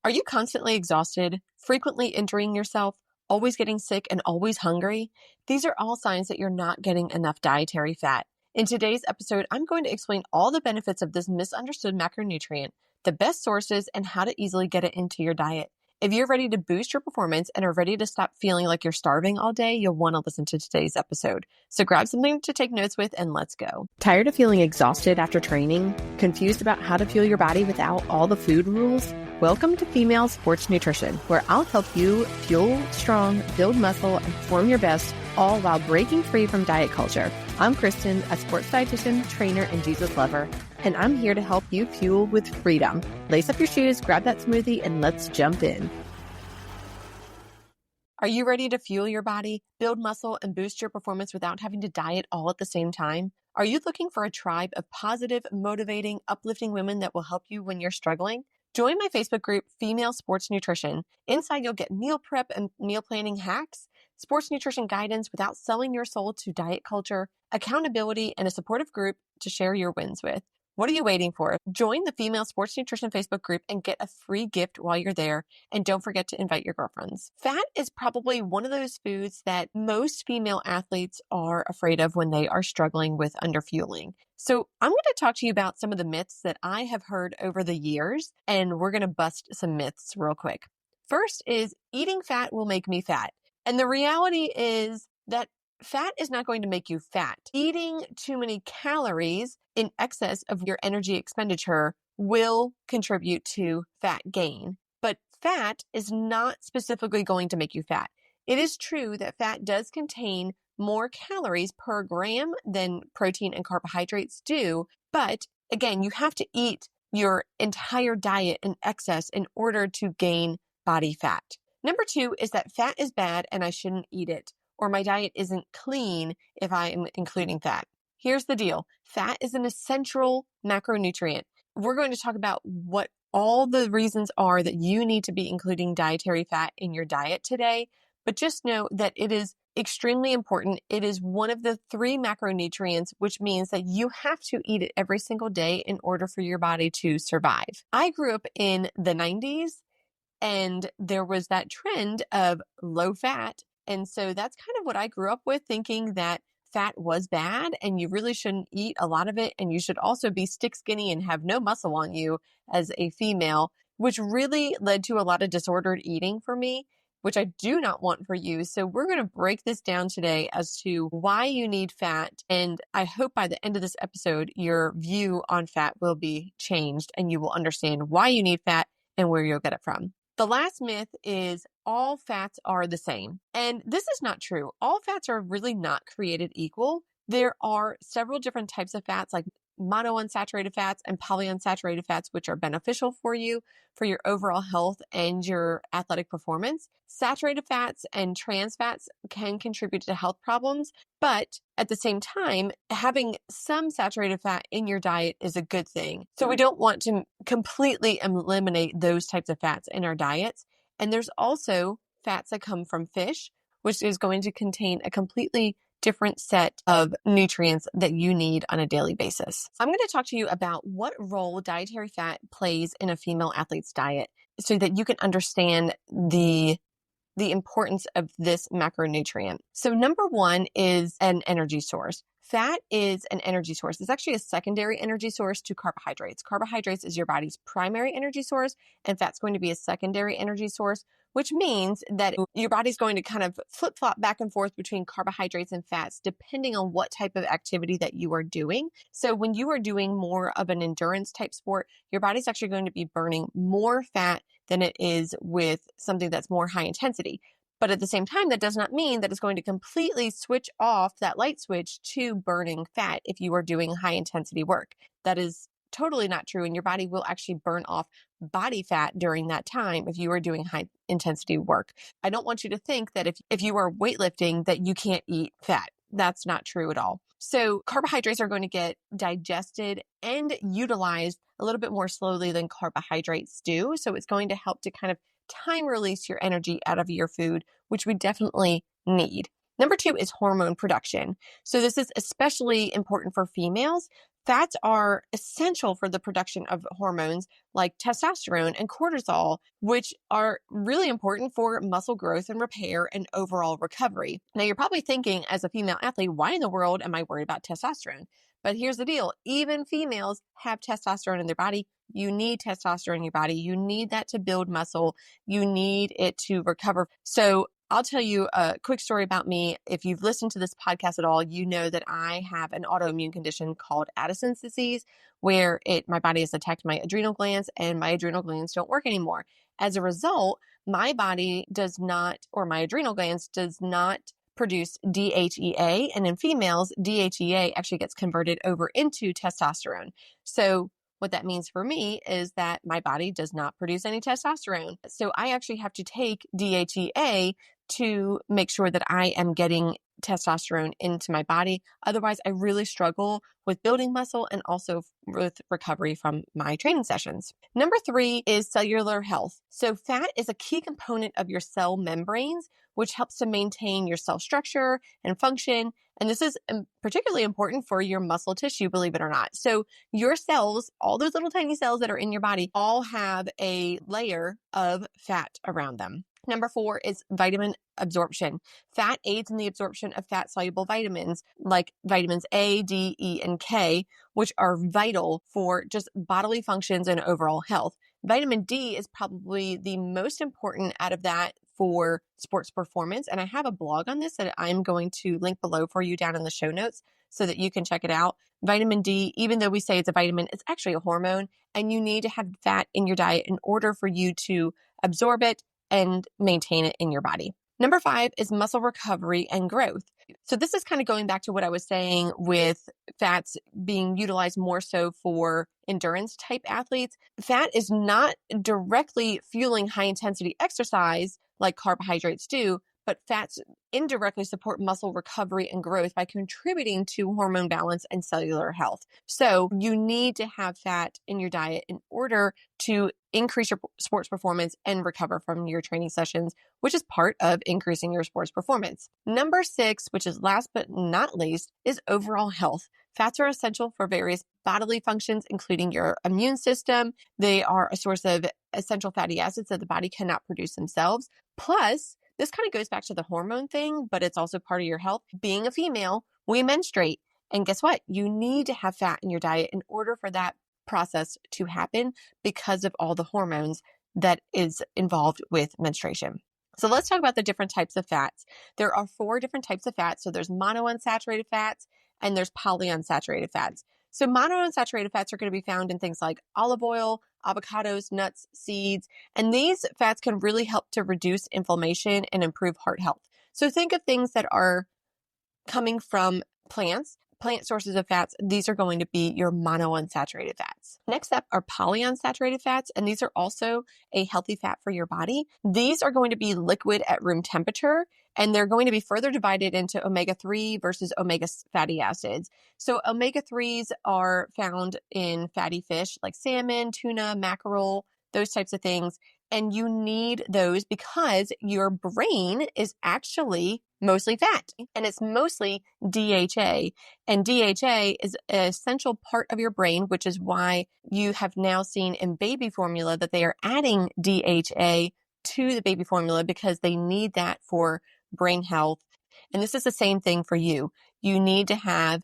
Are you constantly exhausted, frequently injuring yourself, always getting sick, and always hungry? These are all signs that you're not getting enough dietary fat. In today's episode, I'm going to explain all the benefits of this misunderstood macronutrient, the best sources, and how to easily get it into your diet. If you're ready to boost your performance and are ready to stop feeling like you're starving all day, you'll want to listen to today's episode. So grab something to take notes with and let's go. Tired of feeling exhausted after training? Confused about how to fuel your body without all the food rules? Welcome to Female Sports Nutrition, where I'll help you fuel strong, build muscle, and perform your best, all while breaking free from diet culture. I'm Kristen, a sports dietitian, trainer, and Jesus lover, and I'm here to help you fuel with freedom. Lace up your shoes, grab that smoothie, and let's jump in. Are you ready to fuel your body, build muscle, and boost your performance without having to diet all at the same time? Are you looking for a tribe of positive, motivating, uplifting women that will help you when you're struggling? Join my Facebook group, Female Sports Nutrition. Inside, you'll get meal prep and meal planning hacks, sports nutrition guidance without selling your soul to diet culture, accountability, and a supportive group to share your wins with. What are you waiting for? Join the Female Sports Nutrition Facebook group and get a free gift while you're there. And don't forget to invite your girlfriends. Fat is probably one of those foods that most female athletes are afraid of when they are struggling with underfueling. So I'm going to talk to you about some of the myths that I have heard over the years, and we're going to bust some myths real quick. First is eating fat will make me fat. And the reality is that fat is not going to make you fat. Eating too many calories in excess of your energy expenditure will contribute to fat gain. But fat is not specifically going to make you fat. It is true that fat does contain more calories per gram than protein and carbohydrates do. But again, you have to eat your entire diet in excess in order to gain body fat. Number two is that fat is bad and I shouldn't eat it, or my diet isn't clean if I am including fat. Here's the deal. Fat is an essential macronutrient. We're going to talk about what all the reasons are that you need to be including dietary fat in your diet today, but just know that it is extremely important. It is one of the 3 macronutrients, which means that you have to eat it every single day in order for your body to survive. I grew up in the 90s, and there was that trend of low fat. And so that's kind of what I grew up with, thinking that fat was bad and you really shouldn't eat a lot of it. And you should also be stick skinny and have no muscle on you as a female, which really led to a lot of disordered eating for me, which I do not want for you. So we're going to break this down today as to why you need fat. And I hope by the end of this episode, your view on fat will be changed and you will understand why you need fat and where you'll get it from. The last myth is all fats are the same. And this is not true. All fats are really not created equal. There are several different types of fats, like monounsaturated fats and polyunsaturated fats, which are beneficial for you, for your overall health and your athletic performance. Saturated fats and trans fats can contribute to health problems, but at the same time, having some saturated fat in your diet is a good thing. So we don't want to completely eliminate those types of fats in our diets. And there's also fats that come from fish, which is going to contain a completely different set of nutrients that you need on a daily basis. I'm going to talk to you about what role dietary fat plays in a female athlete's diet so that you can understand the importance of this macronutrient. So number one is an energy source. Fat is an energy source. It's actually a secondary energy source to carbohydrates. Carbohydrates is your body's primary energy source, and fat's going to be a secondary energy source, which means that your body's going to kind of flip-flop back and forth between carbohydrates and fats, depending on what type of activity that you are doing. So when you are doing more of an endurance type sport, your body's actually going to be burning more fat than it is with something that's more high intensity. But at the same time, that does not mean that it's going to completely switch off that light switch to burning fat if you are doing high intensity work. That is totally not true. And your body will actually burn off body fat during that time if you are doing high intensity work. I don't want you to think that if you are weightlifting that you can't eat fat. That's not true at all. So carbohydrates are going to get digested and utilized a little bit more slowly than carbohydrates do. So it's going to help to kind of time release your energy out of your food, which we definitely need. Number 2 is hormone production. So this is especially important for females. Fats are essential for the production of hormones like testosterone and cortisol, which are really important for muscle growth and repair and overall recovery. Now, you're probably thinking, as a female athlete, why in the world am I worried about testosterone? But here's the deal. Even females have testosterone in their body. You need testosterone in your body. You need that to build muscle. You need it to recover. So I'll tell you a quick story about me. If you've listened to this podcast at all, you know that I have an autoimmune condition called Addison's disease, where my body has attacked my adrenal glands and my adrenal glands don't work anymore. As a result, my body does not, or my adrenal glands does not produce DHEA. And in females, DHEA actually gets converted over into testosterone. So what that means for me is that my body does not produce any testosterone. So I actually have to take DHEA to make sure that I am getting testosterone into my body. Otherwise, I really struggle with building muscle and also with recovery from my training sessions. Number 3 is cellular health. So fat is a key component of your cell membranes, which helps to maintain your cell structure and function. And this is particularly important for your muscle tissue, believe it or not. So your cells, all those little tiny cells that are in your body, all have a layer of fat around them. Number 4 is vitamin absorption. Fat aids in the absorption of fat-soluble vitamins like vitamins A, D, E, and K, which are vital for just bodily functions and overall health. Vitamin D is probably the most important out of that for sports performance. And I have a blog on this that I'm going to link below for you down in the show notes so that you can check it out. Vitamin D, even though we say it's a vitamin, it's actually a hormone, and you need to have fat in your diet in order for you to absorb it and maintain it in your body. Number 5 is muscle recovery and growth. So this is kind of going back to what I was saying with fats being utilized more so for endurance type athletes. Fat is not directly fueling high intensity exercise like carbohydrates do, but fats indirectly support muscle recovery and growth by contributing to hormone balance and cellular health. So you need to have fat in your diet in order to increase your sports performance and recover from your training sessions, which is part of increasing your sports performance. Number 6, which is last but not least, is overall health. Fats are essential for various bodily functions, including your immune system. They are a source of essential fatty acids that the body cannot produce themselves. Plus, this kind of goes back to the hormone thing, but it's also part of your health. Being a female, we menstruate. And guess what? You need to have fat in your diet in order for that process to happen because of all the hormones that is involved with menstruation. So let's talk about the different types of fats. There are 4 different types of fats. So there's monounsaturated fats and there's polyunsaturated fats. So monounsaturated fats are going to be found in things like olive oil, avocados, nuts, seeds, and these fats can really help to reduce inflammation and improve heart health. So think of things that are coming from plants, plant sources of fats. These are going to be your monounsaturated fats. Next up are polyunsaturated fats, and these are also a healthy fat for your body. These are going to be liquid at room temperature, and they're going to be further divided into omega-3 versus omega fatty acids. So omega-3s are found in fatty fish like salmon, tuna, mackerel, those types of things. And you need those because your brain is actually mostly fat, and it's mostly DHA. And DHA is an essential part of your brain, which is why you have now seen in baby formula that they are adding DHA to the baby formula because they need that for brain health. And this is the same thing for you. You need to have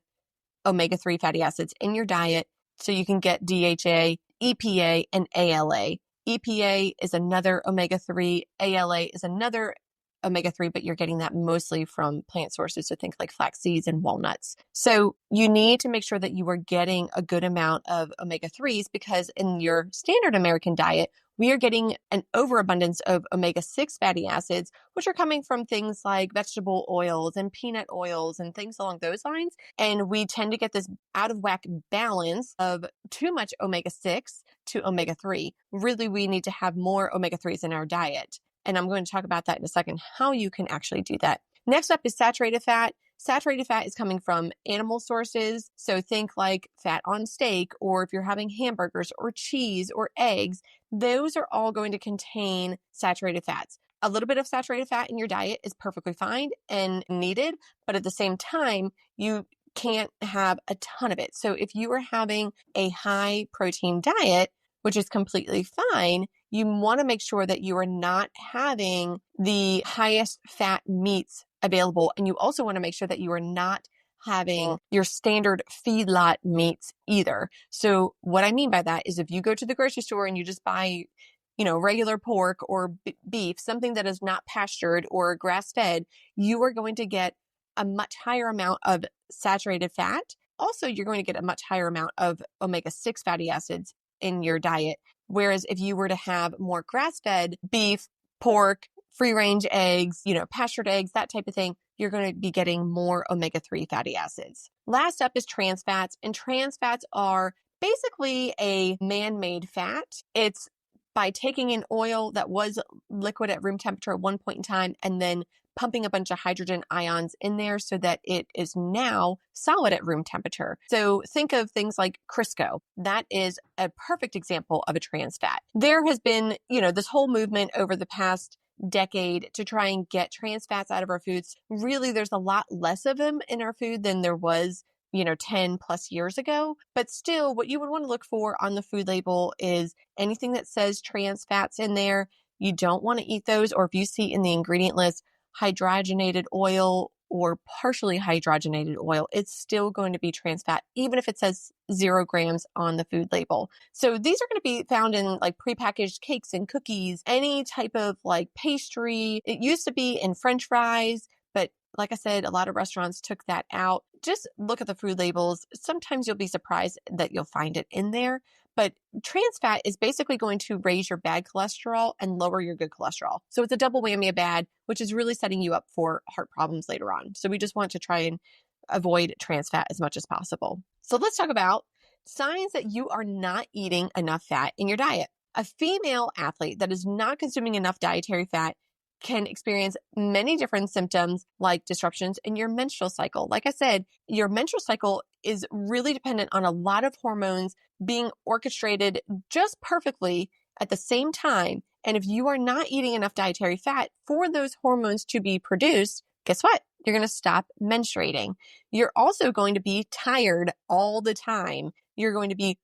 omega-3 fatty acids in your diet so you can get DHA, EPA, and ALA. EPA is another omega-3, ALA is another omega-3, but you're getting that mostly from plant sources. So think like flax seeds and walnuts. So you need to make sure that you are getting a good amount of omega-3s because in your standard American diet, we are getting an overabundance of omega-6 fatty acids, which are coming from things like vegetable oils and peanut oils and things along those lines. And we tend to get this out of whack balance of too much omega-6 to omega-3. Really, we need to have more omega-3s in our diet. And I'm going to talk about that in a second, how you can actually do that. Next up is saturated fat. Saturated fat is coming from animal sources. So think like fat on steak, or if you're having hamburgers or cheese or eggs, those are all going to contain saturated fats. A little bit of saturated fat in your diet is perfectly fine and needed, but at the same time, you can't have a ton of it. So if you are having a high protein diet, which is completely fine, you want to make sure that you are not having the highest fat meats available. And you also want to make sure that you are not having your standard feedlot meats either. So what I mean by that is if you go to the grocery store and you just buy, regular pork or beef, something that is not pastured or grass-fed, you are going to get a much higher amount of saturated fat. Also, you're going to get a much higher amount of omega-6 fatty acids in your diet. Whereas if you were to have more grass-fed beef, pork, free-range eggs, pastured eggs, that type of thing, you're going to be getting more omega-3 fatty acids. Last up is trans fats, and trans fats are basically a man-made fat. It's by taking an oil that was liquid at room temperature at one point in time and then pumping a bunch of hydrogen ions in there so that it is now solid at room temperature. So think of things like Crisco. That is a perfect example of a trans fat. There has been, this whole movement over the past decade to try and get trans fats out of our foods. Really, there's a lot less of them in our food than there was 10 plus years ago. But still, what you would want to look for on the food label is anything that says trans fats in there. You don't want to eat those. Or if you see in the ingredient list hydrogenated oil or partially hydrogenated oil, it's still going to be trans fat, even if it says 0 grams on the food label. So these are going to be found in like prepackaged cakes and cookies, any type of like pastry. It used to be in French fries, but like I said, a lot of restaurants took that out. Just look at the food labels. Sometimes you'll be surprised that you'll find it in there. But trans fat is basically going to raise your bad cholesterol and lower your good cholesterol. So it's a double whammy of bad, which is really setting you up for heart problems later on. So we just want to try and avoid trans fat as much as possible. So let's talk about signs that you are not eating enough fat in your diet. A female athlete that is not consuming enough dietary fat can experience many different symptoms like disruptions in your menstrual cycle. Like I said, your menstrual cycle is really dependent on a lot of hormones being orchestrated just perfectly at the same time. And if you are not eating enough dietary fat for those hormones to be produced, guess what? You're going to stop menstruating. You're also going to be tired all the time. You're going to be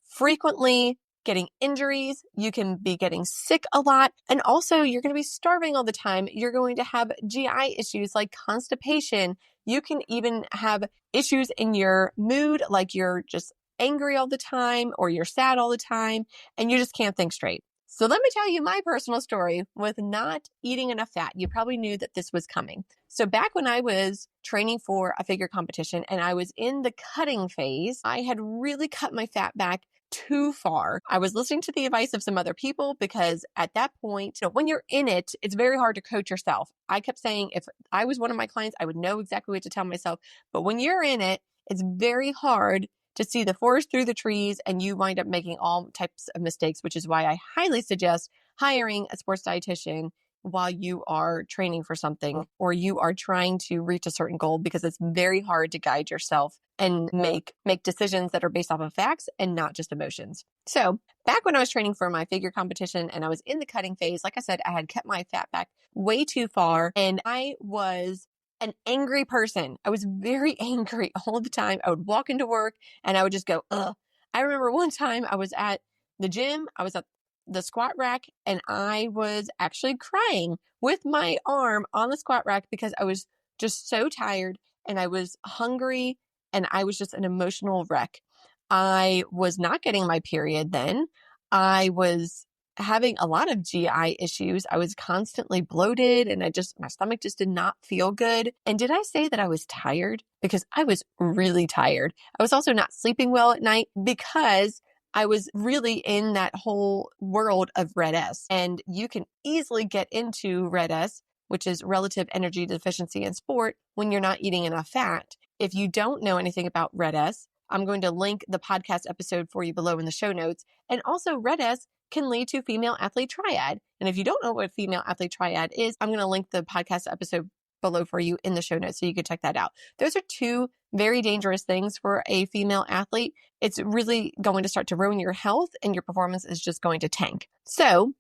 frequently getting injuries. You can be getting sick a lot. And also you're going to be starving all the time. You're going to have GI issues like constipation. You can even have issues in your mood, like you're just angry all the time or you're sad all the time and you just can't think straight. So let me tell you my personal story with not eating enough fat. You probably knew that this was coming. So back when I was training for a figure competition and I was in the cutting phase, I had really cut my fat back too far. I was listening to the advice of some other people because at that point, when you're in it, it's very hard to coach yourself. I kept saying if I was one of my clients, I would know exactly what to tell myself. But when you're in it, it's very hard to see the forest through the trees and you wind up making all types of mistakes, which is why I highly suggest hiring a sports dietitian while you are training for something or you are trying to reach a certain goal, because it's very hard to guide yourself and make decisions that are based off of facts and not just emotions. So back when I was training for my figure competition and I was in the cutting phase, like I said, I had kept my fat back way too far and I was an angry person. I was very angry all the time. I would walk into work and I would just go, ugh. I remember one time I was at the gym, I was at the squat rack and I was actually crying with my arm on the squat rack because I was just so tired and I was hungry and I was just an emotional wreck. I was not getting my period then. I was having a lot of GI issues. I was constantly bloated and my stomach just did not feel good. And did I say that I was tired? Because I was really tired. I was also not sleeping well at night because I was really in that whole world of Red S. And you can easily get into Red S, which is relative energy deficiency in sport, when you're not eating enough fat. If you don't know anything about Red S, I'm going to link the podcast episode for you below in the show notes. And also Red S can lead to female athlete triad. And if you don't know what female athlete triad is, I'm going to link the podcast episode below for you in the show notes so you can check that out. Those are two very dangerous things for a female athlete. It's really going to start to ruin your health and your performance is just going to tank. So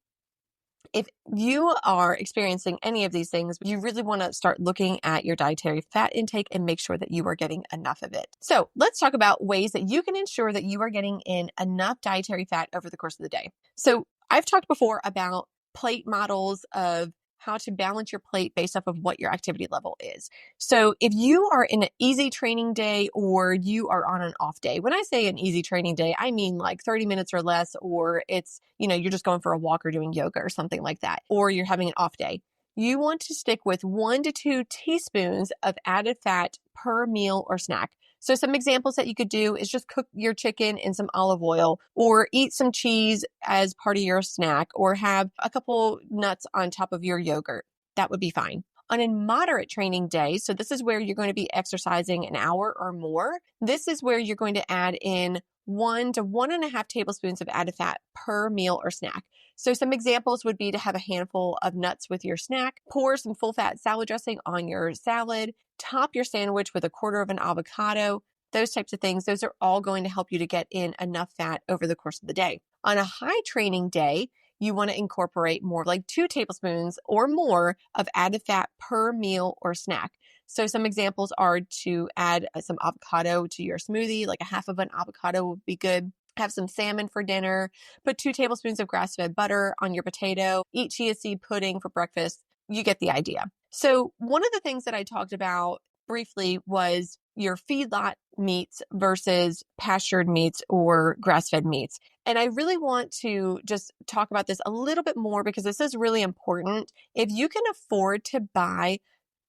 If you are experiencing any of these things, you really want to start looking at your dietary fat intake and make sure that you are getting enough of it. So let's talk about ways that you can ensure that you are getting in enough dietary fat over the course of the day. So I've talked before about plate models of how to balance your plate based off of what your activity level is. So if you are in an easy training day or you are on an off day, when I say an easy training day, I mean like 30 minutes or less, or it's, you're just going for a walk or doing yoga or something like that, or you're having an off day. You want to stick with 1 to 2 teaspoons of added fat per meal or snack. So some examples that you could do is just cook your chicken in some olive oil, or eat some cheese as part of your snack, or have a couple nuts on top of your yogurt. That would be fine. On a moderate training day, so this is where you're going to be exercising an hour or more, this is where you're going to add in 1 to 1.5 tablespoons of added fat per meal or snack. So some examples would be to have a handful of nuts with your snack, pour some full-fat salad dressing on your salad, top your sandwich with 1/4 of an avocado, those types of things. Those are all going to help you to get in enough fat over the course of the day. On a high training day, you want to incorporate more like 2 tablespoons or more of added fat per meal or snack. So some examples are to add some avocado to your smoothie, like 1/2 of an avocado would be good. Have some salmon for dinner, put 2 tablespoons of grass-fed butter on your potato, eat chia seed pudding for breakfast. You get the idea. So one of the things that I talked about briefly was your feedlot meats versus pastured meats or grass-fed meats. And I really want to just talk about this a little bit more because this is really important. If you can afford to buy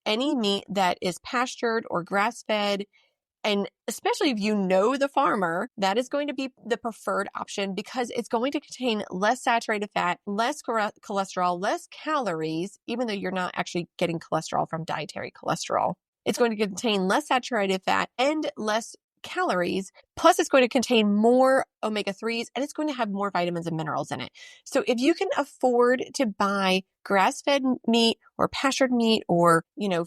any meat that is pastured or grass-fed, and especially if you know the farmer, that is going to be the preferred option because it's going to contain less saturated fat, less cholesterol, less calories, even though you're not actually getting cholesterol from dietary cholesterol. It's going to contain less saturated fat and less calories. Plus, it's going to contain more omega-3s and it's going to have more vitamins and minerals in it. So if you can afford to buy grass-fed meat or pastured meat or,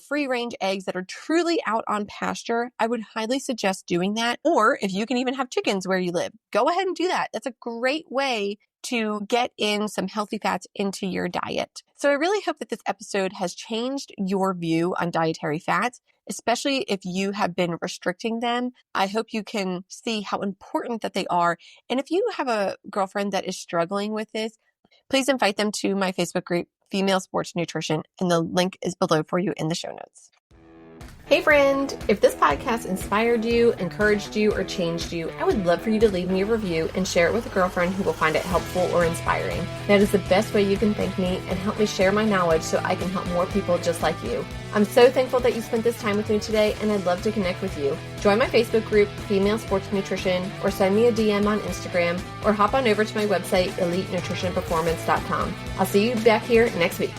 free-range eggs that are truly out on pasture, I would highly suggest doing that. Or if you can even have chickens where you live, go ahead and do that. That's a great way to get in some healthy fats into your diet. So I really hope that this episode has changed your view on dietary fats, especially if you have been restricting them. I hope you can see how important that they are. And if you have a girlfriend that is struggling with this, please invite them to my Facebook group, Female Sports Nutrition, and the link is below for you in the show notes. Hey friend, if this podcast inspired you, encouraged you, or changed you, I would love for you to leave me a review and share it with a girlfriend who will find it helpful or inspiring. That is the best way you can thank me and help me share my knowledge so I can help more people just like you. I'm so thankful that you spent this time with me today, and I'd love to connect with you. Join my Facebook group, Female Sports Nutrition, or send me a DM on Instagram, or hop on over to my website, elitenutritionperformance.com. I'll see you back here next week.